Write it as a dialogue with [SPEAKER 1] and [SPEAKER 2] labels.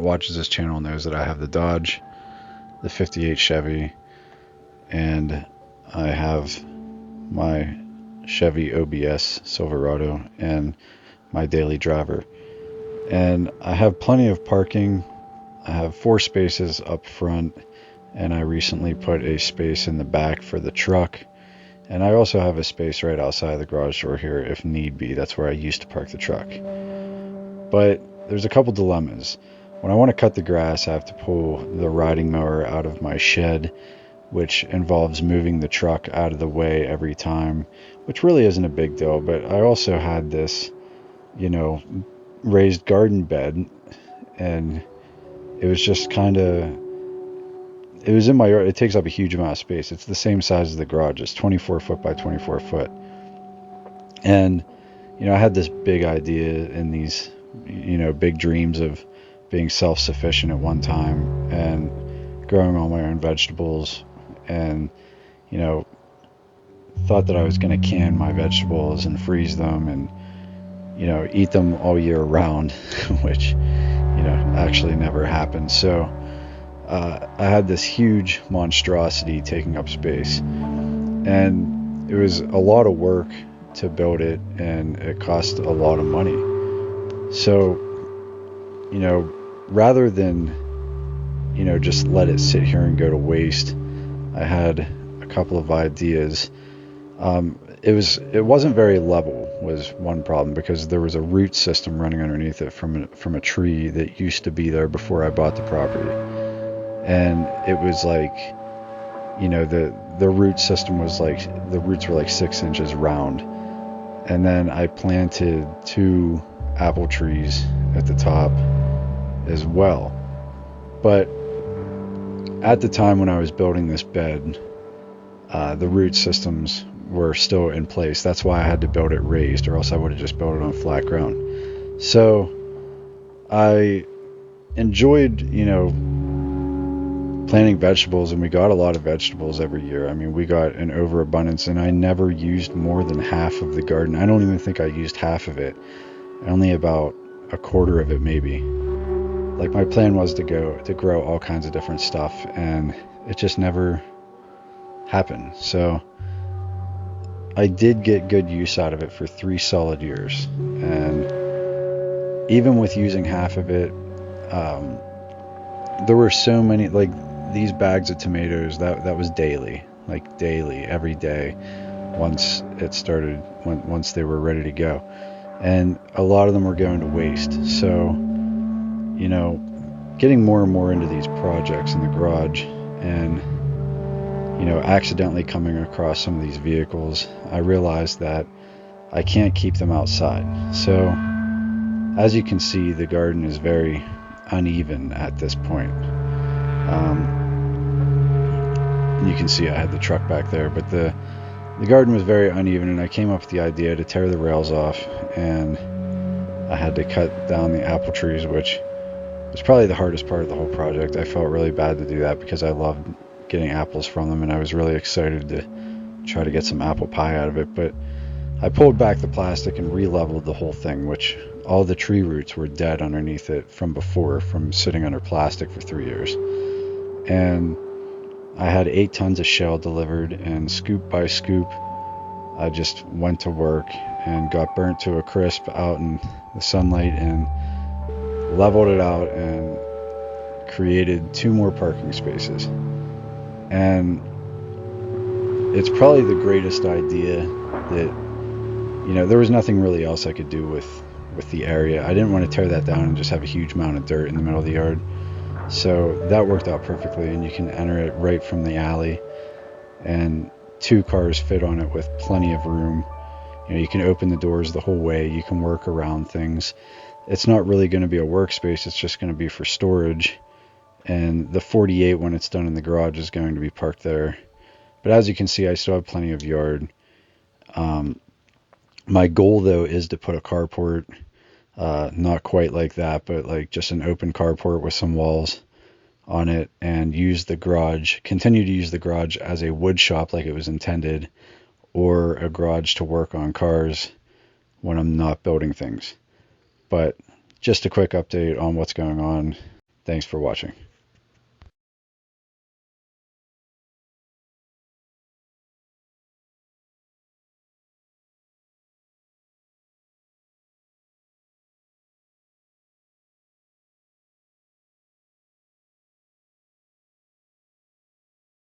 [SPEAKER 1] watches this channel knows that I have the Dodge, the 58 Chevy, and I have my Chevy OBS Silverado and my daily driver. And I have plenty of parking. I have 4 spaces up front, and I recently put a space in the back for the truck. And I also have a space right outside the garage door here if need be. That's where I used to park the truck. But there's a couple dilemmas. When I want to cut the grass, I have to pull the riding mower out of my shed, which involves moving the truck out of the way every time, which really isn't a big deal. But I also had this, raised garden bed, and it was just it was in my yard. It takes up a huge amount of space. It's the same size as the garage. It's 24 foot by 24 foot. And, I had this big idea and these, big dreams of being self-sufficient at one time and growing all my own vegetables, and, thought that I was going to can my vegetables and freeze them and, eat them all year round, which, actually never happened. So I had this huge monstrosity taking up space, and it was a lot of work to build it, and it cost a lot of money. So, rather than, just let it sit here and go to waste, I had a couple of ideas. It wasn't very level was one problem, because there was a root system running underneath it from a tree that used to be there before I bought the property. And it was like, the root system was like, the roots were like 6 inches round. And then I planted 2 apple trees at the top as well. But at the time when I was building this bed, the root systems were still in place. That's why I had to build it raised, or else I would have just built it on flat ground. So I enjoyed, planting vegetables, and we got a lot of vegetables every year. I mean, we got an overabundance, and I never used more than half of the garden. I don't even think I used half of it. Only about a quarter of it, maybe. Like, my plan was to grow all kinds of different stuff, and it just never happened. So I did get good use out of it for 3 solid years, and even with using half of it, there were so many, like these bags of tomatoes, that was daily, every day, once they were ready to go. And a lot of them were going to waste. So, getting more and more into these projects in the garage, and, accidentally coming across some of these vehicles, I realized that I can't keep them outside. So, as you can see, the garden is very uneven at this point. You can see I had the truck back there, but the garden was very uneven, and I came up with the idea to tear the rails off, and I had to cut down the apple trees, which was probably the hardest part of the whole project. I felt really bad to do that because I loved getting apples from them, and I was really excited to try to get some apple pie out of it. But I pulled back the plastic and re-leveled the whole thing, which all the tree roots were dead underneath it from sitting under plastic for 3 years. And I had 8 tons of shell delivered, and scoop by scoop, I just went to work and got burnt to a crisp out in the sunlight, and leveled it out and created 2 more parking spaces. And it's probably the greatest idea that, there was nothing really else I could do with the area. I didn't want to tear that down and just have a huge mound of dirt in the middle of the yard. So that worked out perfectly, and you can enter it right from the alley, and 2 cars fit on it with plenty of room. You can open the doors the whole way. You can work around things. It's not really going to be a workspace. It's just going to be for storage. And the 48, when it's done in the garage, is going to be parked there. But as you can see, I still have plenty of yard. My goal, though, is to put a carport. Not quite like that, but like just an open carport with some walls on it, and continue to use the garage as a wood shop like it was intended, or a garage to work on cars when I'm not building things. But just a quick update on what's going on Thanks for watching.